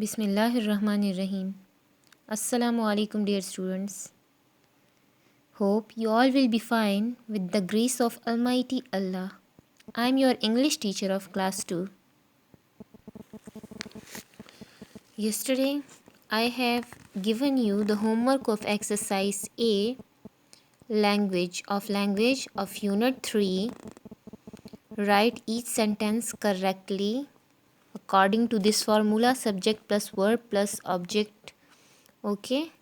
Bismillahirrahmanirrahim. Assalamu alaikum, dear students. Hope you all will be fine with the grace of Almighty Allah. I am your English teacher of class 2. Yesterday, I have given you the homework of exercise A, language of unit 3. Write each sentence correctly according to this formula, subject plus verb plus object. Okay?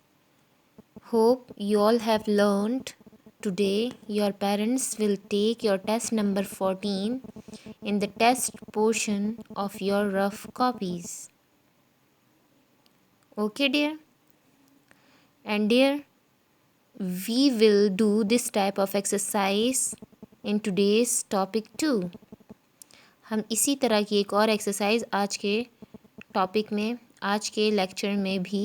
Hope you all have learned. Today your parents will take your test number 14 in the test portion of your rough copies. Okay dear? And dear, we will do this type of exercise in today's topic too. हम इसी तरह की एक और exercise आज के topic में, आज के लेक्चर में भी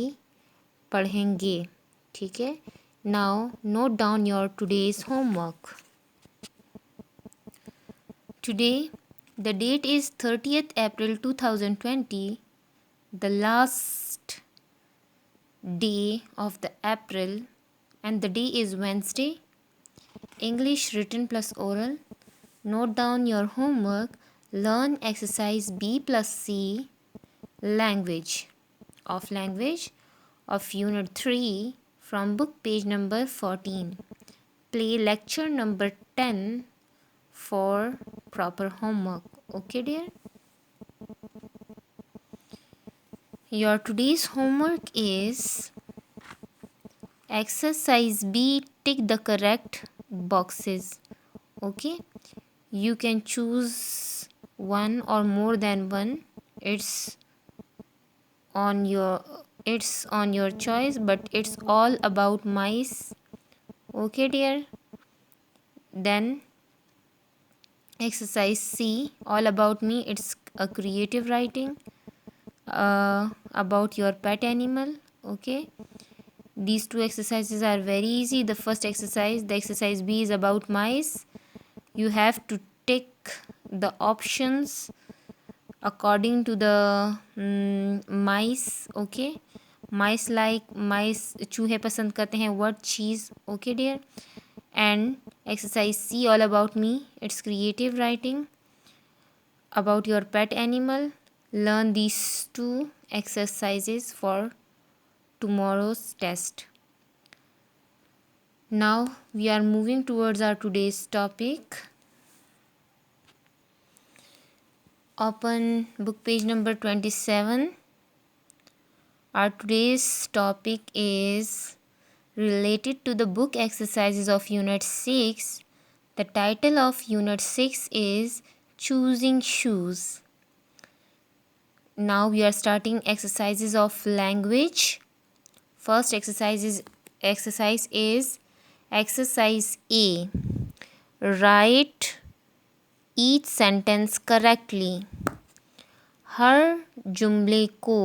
पढ़ेंगे. ठीक है? Now note down your today's homework. Today the date is 30th April 2020, the last day of the April, and the day is Wednesday. English written plus oral. Note down your homework. Learn exercise B plus C, language of unit 3 from book page number 14. Play lecture number 10 for proper homework. Okay dear? Your today's homework is exercise B. Tick the correct boxes. Okay? You can choose one or more than one. It's on your choice, but it's all about mice. Okay dear? Then exercise C, all about me. It's a creative writing about your pet animal. Okay, these two exercises are very easy. The first exercise, the exercise B, is about mice. You have to tick the options according to the mice. Okay, mice like mice चूहे पसंद करते हैं. What cheese? Okay dear. And exercise C, all about me. It's creative writing about your pet animal. Learn these two exercises for tomorrow's test. Now we are moving towards our today's topic. Open book page number 27. Our today's topic is related to the book exercises of unit 6. The title of unit 6 is choosing shoes. Now we are starting exercises of language. First exercise is exercise A. Write each sentence correctly. हर जुमले को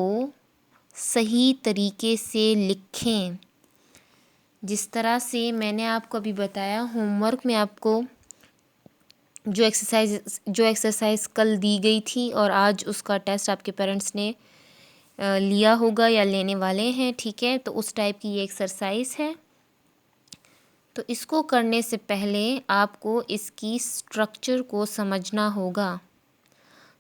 सही तरीके से लिखें. जिस तरह से मैंने आपको अभी बताया, होमवर्क में आपको जो एक्सरसाइज कल दी गई थी और आज उसका टेस्ट आपके पेरेंट्स ने लिया होगा या लेने वाले हैं. ठीक है, तो उस टाइप की ये एक्सरसाइज है. तो इसको करने से पहले आपको इसकी स्ट्रक्चर को समझना होगा.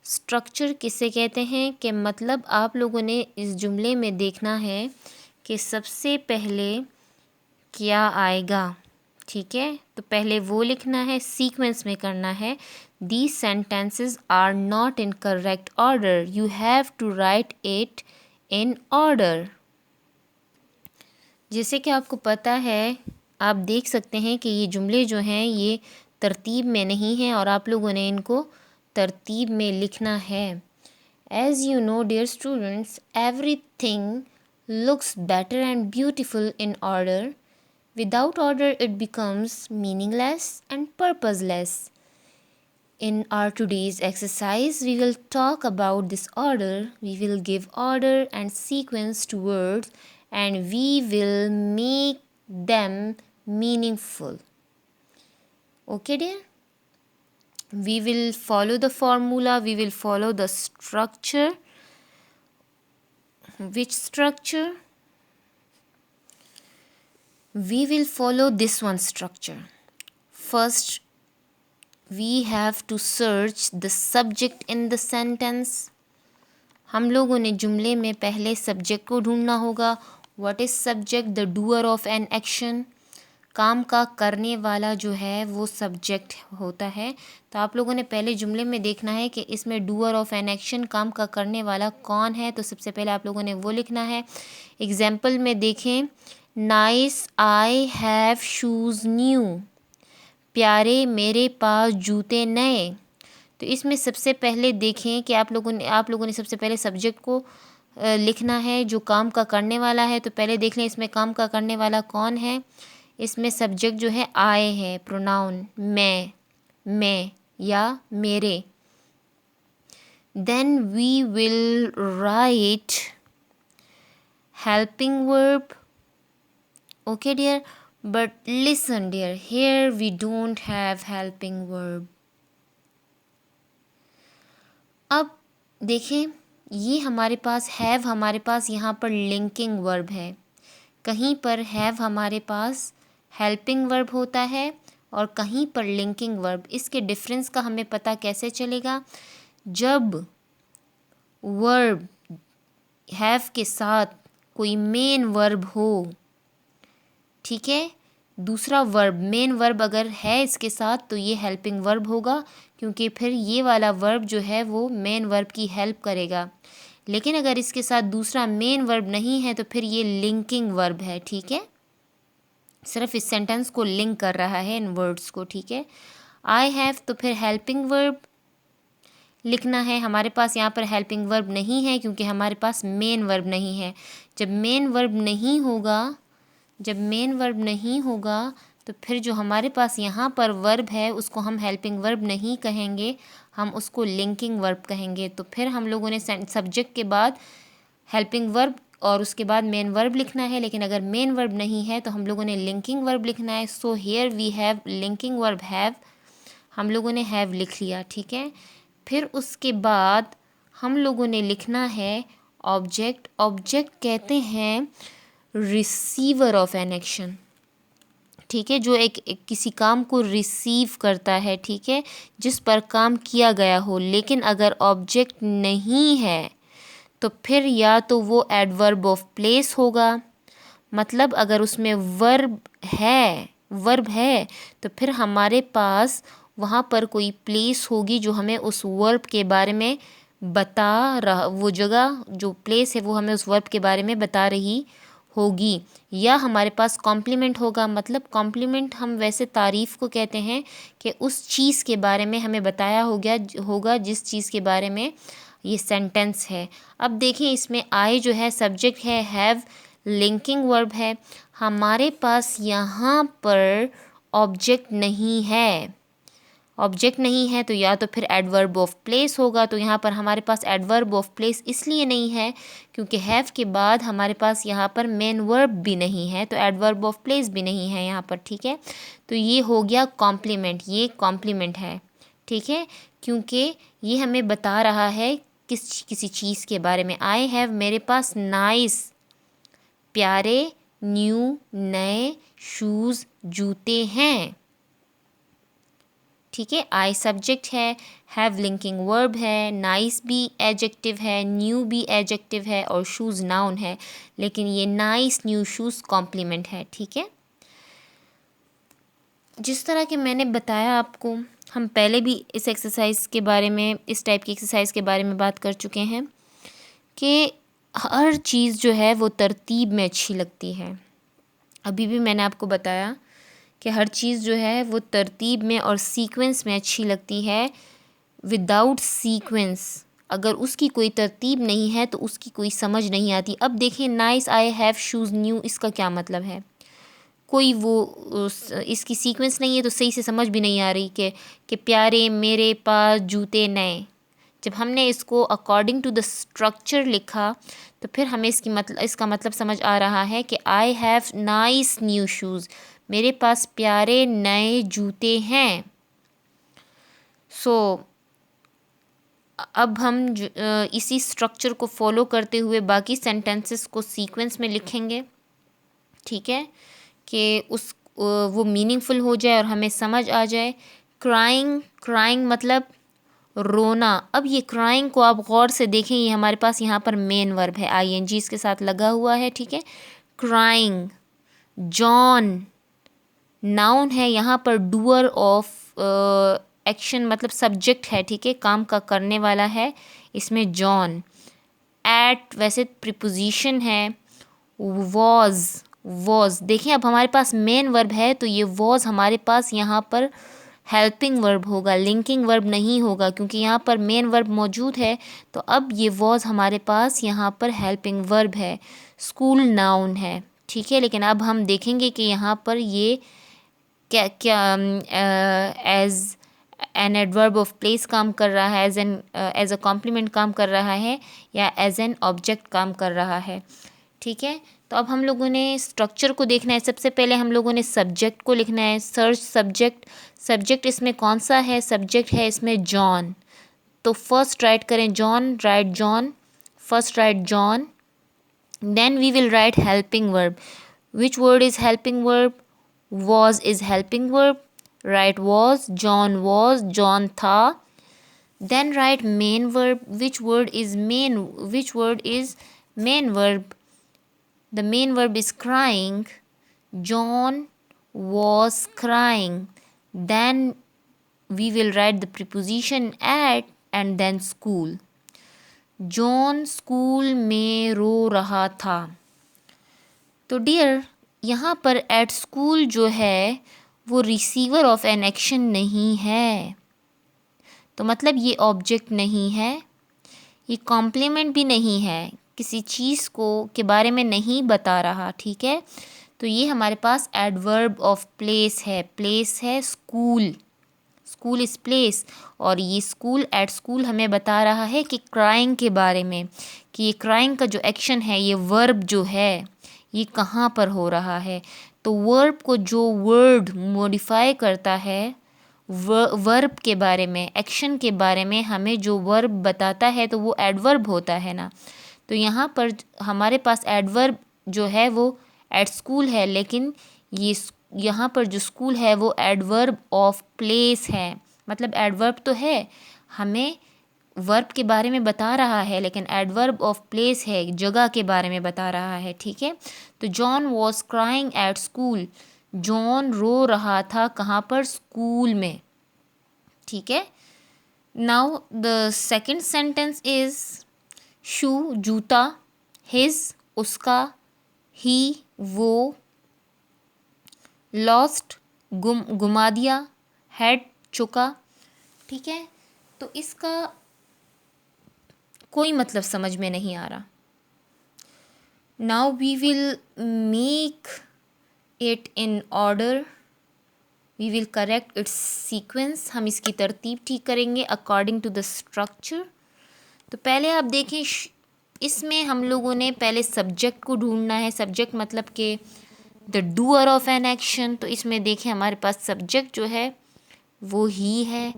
स्ट्रक्चर किसे कहते हैं कि मतलब आप लोगों ने इस जुमले में देखना है कि सबसे पहले क्या आएगा. ठीक है, तो पहले वो लिखना है, सीक्वेंस में करना है. These sentences are not in correct order. You have to write it in order. जैसे कि आपको पता है, आप देख सकते हैं कि ये जुमले जो हैं ये तरतीब में नहीं हैं और आप लोगों ने इनको तरतीब में लिखना है. As you know, dear students, everything looks better and beautiful in order. Without order, it becomes meaningless and purposeless. In our today's exercise, we will talk about this order. We will give order and sequence to words, and we will make them meaningful. Okay, dear? We will follow the formula. We will follow the structure. Which structure? We will follow this one structure. First, we have to search the subject in the sentence. हम लोगों ने जुमले में पहले subject को ढूंढना होगा. What is subject? The doer of an action. काम का करने वाला जो है वो सब्जेक्ट होता है. तो आप लोगों ने पहले जुमले में देखना है कि इसमें डूअर ऑफ एन एक्शन, काम का करने वाला कौन है. तो सबसे पहले आप लोगों ने वो लिखना है. एग्जाम्पल में देखें, nice I have shoes new. प्यारे मेरे पास जूते नए. तो इसमें सबसे पहले देखें कि आप लोगों ने सबसे पहले सब्जेक्ट को लिखना है जो काम का करने वाला है. तो पहले देख लें इसमें काम का करने वाला कौन है. इसमें सब्जेक्ट जो है आई है, प्रोनाउन मैं या मेरे. Then we will write helping verb. Okay dear, but listen dear, here we don't have helping verb. अब देखें, ये हमारे पास have, हमारे पास यहाँ पर लिंकिंग वर्ब है. कहीं पर have हमारे पास हेल्पिंग वर्ब होता है और कहीं पर लिंकिंग वर्ब. इसके डिफरेंस का हमें पता कैसे चलेगा? जब वर्ब हैव के साथ कोई मेन वर्ब हो, ठीक है, दूसरा वर्ब मेन वर्ब अगर है इसके साथ तो ये हेल्पिंग वर्ब होगा, क्योंकि फिर ये वाला वर्ब जो है वो मेन वर्ब की हेल्प करेगा. लेकिन अगर इसके साथ दूसरा मेन वर्ब नहीं है तो फिर ये लिंकिंग वर्ब है. ठीक है, सिर्फ इस सेंटेंस को लिंक कर रहा है इन वर्ड्स को. ठीक है, आई हैव, तो फिर हेल्पिंग वर्ब लिखना है. हमारे पास यहाँ पर हेल्पिंग वर्ब नहीं है क्योंकि हमारे पास मेन वर्ब नहीं है. जब मेन वर्ब नहीं होगा तो फिर जो हमारे पास यहाँ पर वर्ब है उसको हम हेल्पिंग वर्ब नहीं कहेंगे, हम उसको लिंकिंग वर्ब कहेंगे. तो फिर हम लोगों ने सब्जेक्ट के बाद हेल्पिंग वर्ब और उसके बाद मेन वर्ब लिखना है. लेकिन अगर मेन वर्ब नहीं है तो हम लोगों ने लिंकिंग वर्ब लिखना है. So here we have linking verb have. हम लोगों ने हैव लिख लिया. ठीक है, फिर उसके बाद हम लोगों ने लिखना है ऑब्जेक्ट. ऑब्जेक्ट कहते हैं रिसीवर ऑफ एन एक्शन. ठीक है, जो एक किसी काम को रिसीव करता है. ठीक है, जिस पर काम किया गया हो. लेकिन अगर ऑब्जेक्ट नहीं है तो फिर या तो वो एडवर्ब ऑफ प्लेस होगा, मतलब अगर उसमें वर्ब है तो फिर हमारे पास वहाँ पर कोई प्लेस होगी जो हमें उस वर्ब के बारे में बता रहा, वो जगह जो प्लेस है वो हमें उस वर्ब के बारे में बता रही होगी. या हमारे पास कॉम्प्लीमेंट होगा, मतलब कॉम्प्लीमेंट हम वैसे तारीफ़ को कहते हैं कि उस चीज़ के बारे में हमें बताया होगा जिस चीज़ के बारे में ये सेंटेंस है. अब देखें, इसमें आई जो है सब्जेक्ट है, हैव लिंकिंग वर्ब है. हमारे पास यहाँ पर ऑब्जेक्ट नहीं है तो या तो फिर एडवर्ब ऑफ प्लेस होगा. तो यहाँ पर हमारे पास एडवर्ब ऑफ प्लेस इसलिए नहीं है क्योंकि हैव के बाद हमारे पास यहाँ पर मेन वर्ब भी नहीं है, तो एडवर्ब ऑफ प्लेस भी नहीं है यहाँ पर. ठीक है, तो ये हो गया कॉम्प्लीमेंट. ये कॉम्प्लीमेंट है. ठीक है, क्योंकि ये हमें बता रहा है किसी चीज़ के बारे में. आई हैव, मेरे पास नाइस प्यारे, न्यू नए, शूज़ जूते हैं. ठीक है, आई सब्जेक्ट है, हैव लिंकिंग वर्ब है, नाइस भी एडजेक्टिव है, न्यू भी एडजेक्टिव है और शूज़ नाउन है. लेकिन ये नाइस, न्यू, शूज़ कॉम्प्लीमेंट है. ठीक है, जिस तरह के मैंने बताया आपको, हम पहले भी इस एक्सरसाइज के बारे में, इस टाइप की एक्सरसाइज के बारे में बात कर चुके हैं कि हर चीज़ जो है वो तरतीब में अच्छी लगती है. अभी भी मैंने आपको बताया कि हर चीज़ जो है वो तरतीब में और सीक्वेंस में अच्छी लगती है. विदाउट सीक्वेंस, अगर उसकी कोई तरतीब नहीं है तो उसकी कोई समझ नहीं आती. अब देखें, nice I have shoes new, इसका क्या मतलब है? कोई वो इसकी सीक्वेंस नहीं है तो सही से समझ भी नहीं आ रही कि प्यारे मेरे पास जूते नए. जब हमने इसको अकॉर्डिंग टू द स्ट्रक्चर लिखा तो फिर हमें इसका मतलब समझ आ रहा है कि आई हैव नाइस न्यू शूज़, मेरे पास प्यारे नए जूते हैं. सो अब हम इसी स्ट्रक्चर को फॉलो करते हुए बाकी सेंटेंसेस को सीक्वेंस में लिखेंगे, ठीक है, कि वो मीनिंगफुल हो जाए और हमें समझ आ जाए। क्राइंग, क्राइंग मतलब रोना। अब ये क्राइंग को आप गौर से देखें, ये हमारे पास यहाँ पर मेन वर्ब है, आईएनजी इसके साथ लगा हुआ है, ठीक है। क्राइंग। जॉन नाउन है, यहाँ पर डूअर ऑफ एक्शन मतलब सब्जेक्ट है, ठीक है, काम का करने वाला है इसमें जॉन। एट वैसे प्रीपोजिशन है। वॉज, वॉज देखिए अब हमारे पास मेन वर्ब है तो ये वॉज हमारे पास यहाँ पर हेल्पिंग वर्ब होगा, लिंकिंग वर्ब नहीं होगा, क्योंकि यहाँ पर मेन वर्ब मौजूद है। तो अब ये वॉज हमारे पास यहाँ पर हेल्पिंग वर्ब है। स्कूल नाउन है, ठीक है, लेकिन अब हम देखेंगे कि यहाँ पर ये क्या क्या as an adverb of place काम कर रहा है, एज अ कॉम्प्लीमेंट काम कर रहा है, या एज एन ऑब्जेक्ट काम कर रहा है, ठीक है। तो अब हम लोगों ने स्ट्रक्चर को देखना है। सबसे पहले हम लोगों ने सब्जेक्ट को लिखना है। Search subject. सब्जेक्ट इसमें कौन सा है? सब्जेक्ट है इसमें जॉन। तो फर्स्ट राइट करें John, write John, first write John, then we will write helping verb. Which word is helping verb? was is helping verb, right was, John was, John था। then write main verb, which word is main verb? The main verb is crying, John was crying। then we will write the preposition at and then school। John school में रो रहा था। तो dear यहाँ पर at school जो है वो रिसीवर ऑफ एन एक्शन नहीं है, तो मतलब ये ऑब्जेक्ट नहीं है, ये कॉम्प्लीमेंट भी नहीं है, किसी चीज़ को के बारे में नहीं बता रहा, ठीक है। तो ये हमारे पास एडवर्ब ऑफ प्लेस है। प्लेस है स्कूल, स्कूल इज़ प्लेस, और ये स्कूल एट स्कूल हमें बता रहा है कि क्राइंग के बारे में, कि ये क्राइंग का जो एक्शन है, ये वर्ब जो है ये कहाँ पर हो रहा है। तो वर्ब को जो वर्ड मॉडिफाई करता है, वर्ब के बारे में, एक्शन के बारे में हमें जो वर्ब बताता है तो वो एडवर्ब होता है ना। तो यहाँ पर हमारे पास एडवर्ब जो है वो एट स्कूल है, लेकिन ये यहाँ पर जो स्कूल है वो एडवर्ब ऑफ प्लेस है। मतलब एडवर्ब तो है, हमें वर्ब के बारे में बता रहा है, लेकिन एडवर्ब ऑफ प्लेस है, जगह के बारे में बता रहा है, ठीक है। तो John was crying at school, John रो रहा था कहाँ पर? स्कूल में, ठीक है। Now the second sentence is shoe जूता, हिज उसका, ही वो, लॉस्ट गुमा दिया, हैड चुका, ठीक है। तो इसका कोई मतलब समझ में नहीं आ रहा। Now we will make it in order, we will correct its sequence. हम इसकी तरतीब ठीक करेंगे अकॉर्डिंग टू द स्ट्रक्चर। तो पहले आप देखें, इसमें हम लोगों ने पहले सब्जेक्ट को ढूंढना है। सब्जेक्ट मतलब कि the doer of an action. तो इसमें देखें हमारे पास सब्जेक्ट जो है वो ही है।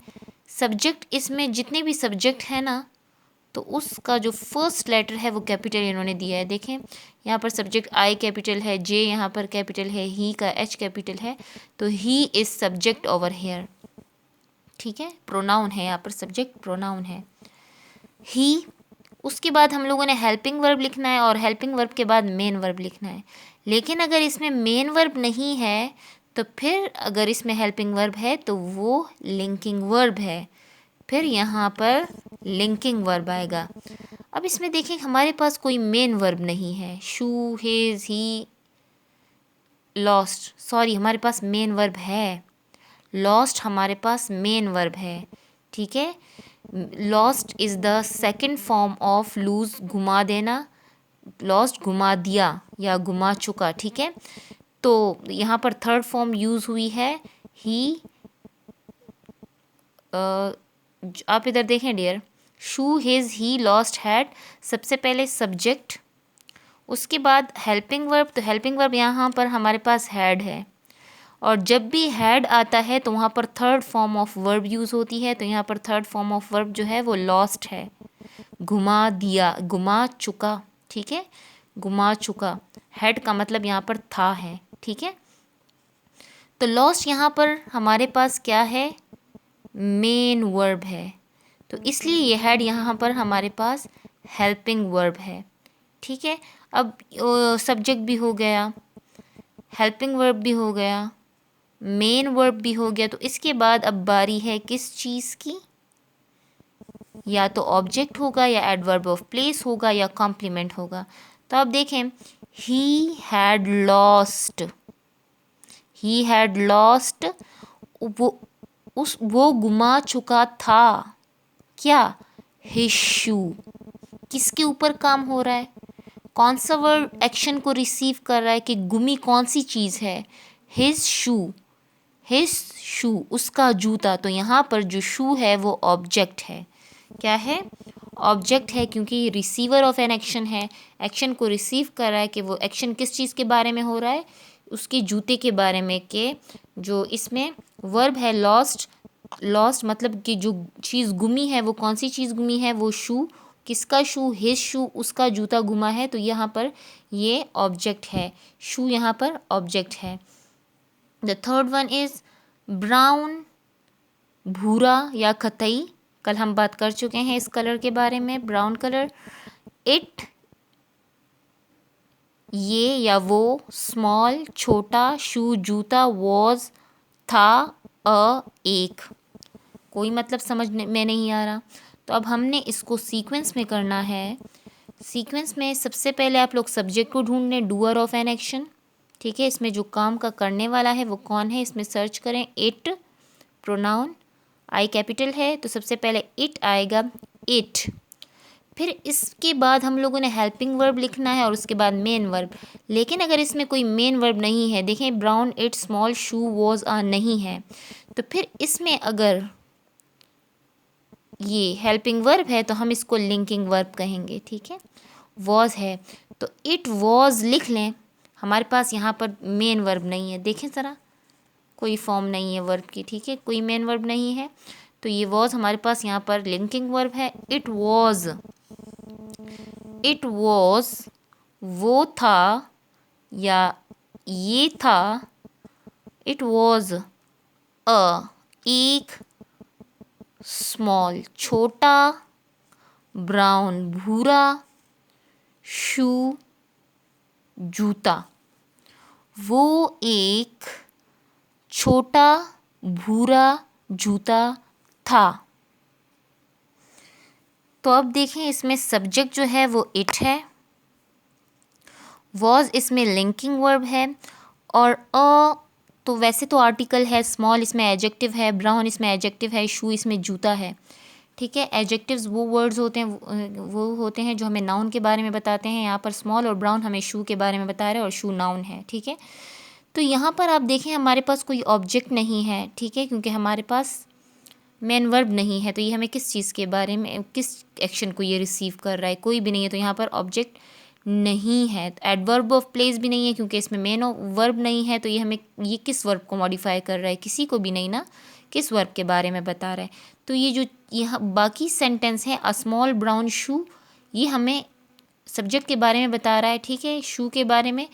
सब्जेक्ट इसमें जितने भी सब्जेक्ट हैं ना, तो उसका जो फर्स्ट लेटर है वो कैपिटल इन्होंने दिया है। देखें यहाँ पर सब्जेक्ट आई कैपिटल है, जे यहाँ पर कैपिटल है, ही का एच कैपिटल है, तो he is subject over hair, ठीक है। प्रोनाउन है यहाँ पर, सब्जेक्ट प्रोनाउन है ही। उसके बाद हम लोगों ने हेल्पिंग वर्ब लिखना है, और हेल्पिंग वर्ब के बाद मेन वर्ब लिखना है। लेकिन अगर इसमें मेन वर्ब नहीं है तो फिर अगर इसमें हेल्पिंग वर्ब है तो वो लिंकिंग वर्ब है, फिर यहाँ पर लिंकिंग वर्ब आएगा। अब इसमें देखें हमारे पास कोई मेन वर्ब नहीं है। Shoe, his, he, lost, sorry हमारे पास मेन वर्ब है। लॉस्ट हमारे पास मेन वर्ब है, ठीक है। Lost is the second form of lose, घुमा देना। लॉस्ट घुमा दिया या घुमा चुका, ठीक है। तो यहाँ पर थर्ड फॉर्म यूज़ हुई है ही। आप इधर देखें dear, shoe, his, he, lost, had, सबसे पहले सब्जेक्ट, उसके बाद हेल्पिंग वर्ब। तो हेल्पिंग वर्ब यहाँ पर हमारे पास हैड है, और जब भी हैड आता है तो वहाँ पर third form of verb use होती है। तो यहाँ पर थर्ड फॉर्म ऑफ वर्ब जो है वो लॉस्ट है, घुमा दिया, घुमा चुका, ठीक है, घुमा चुका। हैड का मतलब यहाँ पर था है, ठीक है। तो लॉस्ट यहाँ पर हमारे पास क्या है, मेन वर्ब है, तो इसलिए ये हैड यहाँ पर हमारे पास हेल्पिंग वर्ब है, ठीक है। अब सब्जेक्ट भी हो गया, हेल्पिंग वर्ब भी हो गया, मेन वर्ब भी हो गया। तो इसके बाद अब बारी है किस चीज़ की, या तो ऑब्जेक्ट होगा या एडवर्ब ऑफ प्लेस होगा या कॉम्प्लीमेंट होगा। तो अब देखें, ही had lost, he had lost, वो गुमा चुका था क्या, हिज शू। किसके ऊपर काम हो रहा है, कौन सा वर्ड एक्शन को रिसीव कर रहा है कि गुमी कौन सी चीज़ है, हिज शू, हिज शू, उसका जूता। तो यहाँ पर जो शू है वो ऑब्जेक्ट है, क्या है, ऑब्जेक्ट है, क्योंकि रिसीवर ऑफ एन एक्शन है, एक्शन को रिसीव कर रहा है कि वो एक्शन किस चीज़ के बारे में हो रहा है, उसके जूते के बारे में। के जो इसमें वर्ब है लॉस्ट, लॉस्ट मतलब कि जो चीज़ गुमी है वो कौन सी चीज़ गुमी है, वो शू, किसका शू, हिज शू, उसका जूता गुमा है। तो यहाँ पर ये ऑब्जेक्ट है, शू यहाँ पर ऑब्जेक्ट है। The third one is brown, भूरा या कथई। कल हम बात कर चुके हैं इस कलर के बारे में, ब्राउन कलर। इट, ये या वो, स्मॉल छोटा, शू जूता, वॉज था, एक। कोई मतलब समझ में नहीं आ रहा। तो अब हमने इसको सीक्वेंस में करना है। सीक्वेंस में सबसे पहले आप लोग सब्जेक्ट को ढूंढ लें, डूअर ऑफ एन एक्शन, ठीक है। इसमें जो काम का करने वाला है वो कौन है, इसमें सर्च करें, इट, प्रोनाउन, आई कैपिटल है तो सबसे पहले इट आएगा, इट। फिर इसके बाद हम लोगों ने हेल्पिंग वर्ब लिखना है और उसके बाद मेन वर्ब। लेकिन अगर इसमें कोई मेन वर्ब नहीं है, देखें brown, it, small, shoe, was, are नहीं है, तो फिर इसमें अगर ये हेल्पिंग वर्ब है तो हम इसको लिंकिंग वर्ब कहेंगे, ठीक है। वॉज है तो इट वॉज लिख लें, हमारे पास यहाँ पर मेन वर्ब नहीं है, देखें ज़रा, कोई फॉर्म नहीं है वर्ब की, ठीक है, कोई मेन वर्ब नहीं है। तो ये वॉज हमारे पास यहाँ पर लिंकिंग वर्ब है। इट वॉज, इट वॉज वो था या ये था, इट वॉज एक, स्मॉल छोटा, ब्राउन भूरा, शू जूता। वो एक छोटा भूरा जूता था। तो अब देखें इसमें सब्जेक्ट जो है वो इट है, वॉज इसमें लिंकिंग वर्ब है, और तो वैसे तो आर्टिकल है, स्मॉल इसमें एडजेक्टिव है, ब्राउन इसमें एडजेक्टिव है, शू इसमें जूता है, ठीक है। एडजेक्टिव्स वो वर्ड्स होते हैं, वो होते हैं जो हमें नाउन के बारे में बताते हैं। यहाँ पर स्मॉल और ब्राउन हमें शू के बारे में बता रहे हैं और शू नाउन है, ठीक है। तो यहाँ पर आप देखें हमारे पास कोई ऑब्जेक्ट नहीं है, ठीक है, क्योंकि हमारे पास मेन वर्ब नहीं है। तो ये हमें किस चीज़ के बारे में, किस एक्शन को ये रिसीव कर रहा है, कोई भी नहीं है। तो यहाँ पर ऑब्जेक्ट नहीं है, एडवर्ब ऑफ प्लेस भी नहीं है क्योंकि इसमें मेन वर्ब नहीं है। तो ये हमें, ये किस वर्ब को मॉडिफाई कर रहा है, किसी को भी नहीं ना, किस वर्ब के बारे में बता रहा है। तो ये जो यहाँ बाकी सेंटेंस है, अ स्मॉल ब्राउन शू, ये हमें सब्जेक्ट के बारे में बता रहा है, ठीक है, शू के बारे में।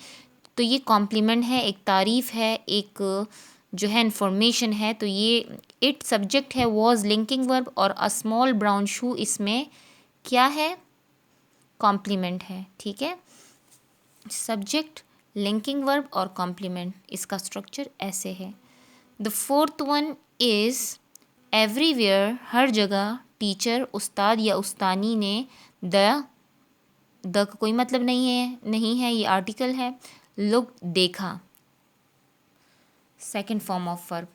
तो ये कॉम्प्लीमेंट है, एक तारीफ़ है, एक जो है इन्फॉर्मेशन है। तो ये इट सब्जेक्ट है, वॉज लिंकिंग वर्ब, और अ स्मॉल ब्राउन शू इसमें क्या है, कॉम्प्लीमेंट है, ठीक है। सब्जेक्ट, लिंकिंग वर्ब और कॉम्प्लीमेंट, इसका स्ट्रक्चर ऐसे है। The fourth one is everywhere, हर जगह, टीचर उस्ताद या उस्तानी ने, द का कोई मतलब नहीं है, ये आर्टिकल है, लुक देखा, सेकंड फॉर्म ऑफ वर्ब।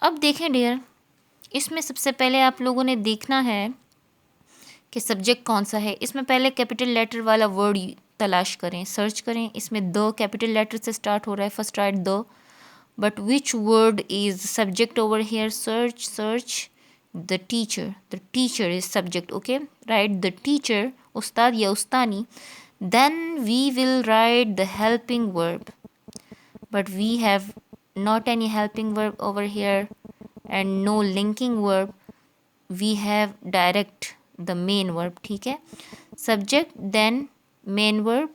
अब देखें डियर, इसमें सबसे पहले आप लोगों ने देखना है कि सब्जेक्ट कौन सा है। इसमें पहले कैपिटल लेटर वाला वर्ड तलाश करें, सर्च करें। इसमें द कैपिटल लेटर से स्टार्ट हो रहा है, first write the, but which word is subject over here, search the teacher is subject, okay, write the teacher, उस्ताद या उस्तानी। Then we will write the helping verb, but we have not any helping verb over here and no linking verb, we have direct the main verb. ठीक है, subject then main verb,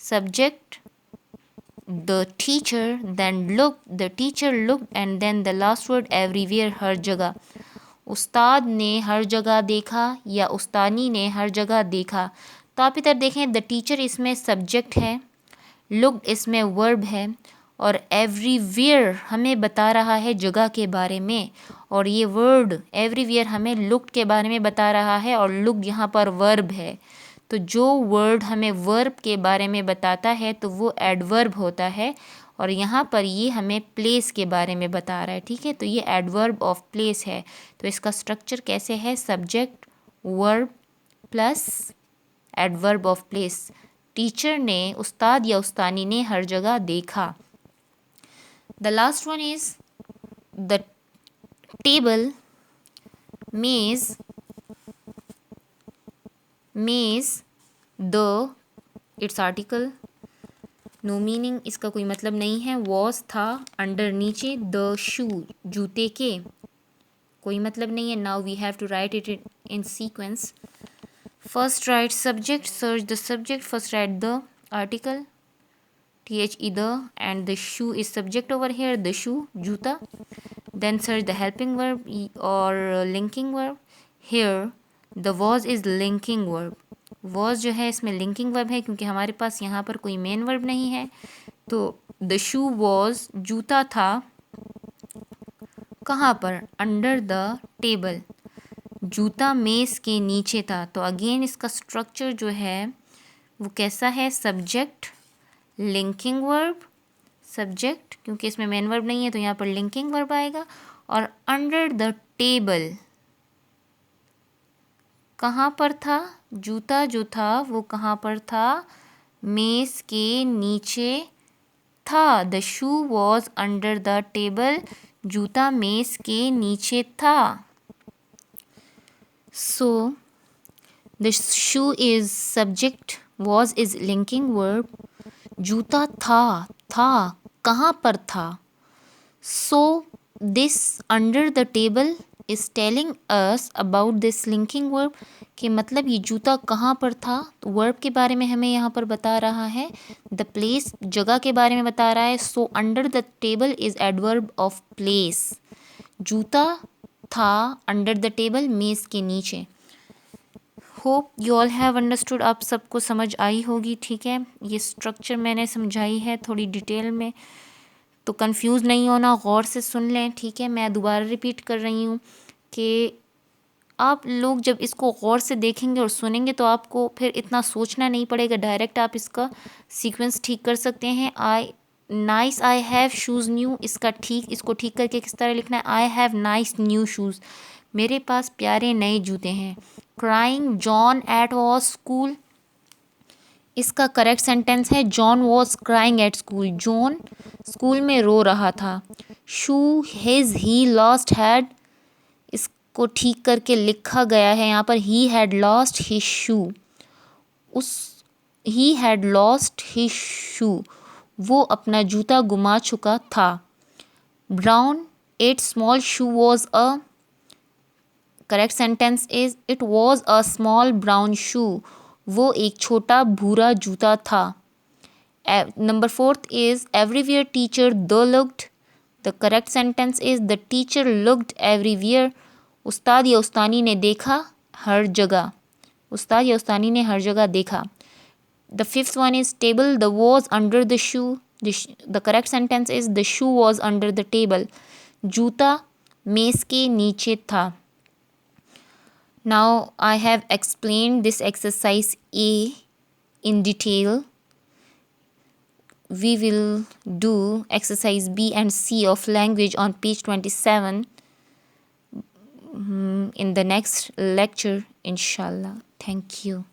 subject the teacher then the teacher looked and then the last word everywhere, हर जगह. उस्ताद ने हर जगह देखा या उस्तानी ने हर जगह देखा. तो आप इधर देखें, द टीचर इसमें सब्जेक्ट है, लुक्ड इसमें वर्ब है और एवरीवेयर हमें बता रहा है जगह के बारे में, और ये वर्ड एवरीवेयर हमें लुक्ड के बारे में बता रहा है और लुक्ड यहाँ पर वर्ब है. तो जो वर्ड हमें वर्ब के बारे में बताता है तो वो एडवर्ब होता है, और यहाँ पर ये हमें प्लेस के बारे में बता रहा है. ठीक है, तो ये एडवर्ब ऑफ प्लेस है. तो इसका स्ट्रक्चर कैसे है? Subject verb plus adverb of place. Teacher ने, उस्ताद या उस्तानी ने हर जगह देखा. The last one is the table, मेज, the it's article, no meaning, इसका कोई मतलब नहीं है. वॉज था, अंडर नीचे, द शू जूते के, कोई मतलब नहीं है. Now we have to write it in sequence. First write subject, search the subject, first write the article, the, the, and the shoe is subject over here, the shoe जूता. Then search the helping verb or linking verb. Here the was is linking verb. was जो है इसमें linking verb है क्योंकि हमारे पास यहाँ पर कोई main verb नहीं है. तो the shoe was जूता था कहाँ पर? under the table. जूता मेज़ के नीचे था. तो अगेन इसका स्ट्रक्चर जो है वो कैसा है? सब्जेक्ट, लिंकिंग वर्ब, सब्जेक्ट क्योंकि इसमें मेन वर्ब नहीं है तो यहाँ पर लिंकिंग वर्ब आएगा, और अंडर द टेबल कहाँ पर था? जूता जो था वो कहाँ पर था? मेज़ के नीचे था. The shoe was under the table, जूता मेज़ के नीचे था. So the shoe is subject, was is linking verb, जूता था कहाँ पर था? So this under the table is telling us about this linking verb, कि मतलब ये जूता कहाँ पर था. तो वर्ब के बारे में हमें यहाँ पर बता रहा है, द प्लेस जगह के बारे में बता रहा है. So under the table is adverb of place. जूता था अंडर द टेबल, मेज़ के नीचे. Hope you all have understood. आप सबको समझ आई होगी. ठीक है, ये स्ट्रक्चर मैंने समझाई है थोड़ी डिटेल में, तो कंफ्यूज नहीं होना, गौर से सुन लें. ठीक है, मैं दोबारा रिपीट कर रही हूँ कि आप लोग जब इसको गौर से देखेंगे और सुनेंगे तो आपको फिर इतना सोचना नहीं पड़ेगा, डायरेक्ट आप इसका सीक्वेंस ठीक कर सकते हैं. Nice I have shoes new, इसको ठीक करके किस तरह लिखना है? I have nice new shoes, मेरे पास प्यारे नए जूते हैं. Crying John at was school, इसका करेक्ट सेंटेंस है John was crying at school, John school में रो रहा था. Shoe his he lost had, इसको ठीक करके लिखा गया है यहाँ पर he had lost his shoe, he had lost his शू, वो अपना जूता गुमा चुका था. Brown at small shoe was a, correct sentence is it was a small brown shoe, वो एक छोटा भूरा जूता था. Number 4 is everywhere teacher the looked, the correct sentence is the teacher looked everywhere, उस्ताद या उस्तानी ने देखा हर जगह, उस्ताद या उस्तानी ने हर जगह देखा. The 5th one is table the was under the shoe, the correct sentence is the shoe was under the table, जूता मेज़ के नीचे था. Now I have explained this exercise A in detail. We will do exercise B and C of language on page 27 in the next lecture, inshallah. Thank you.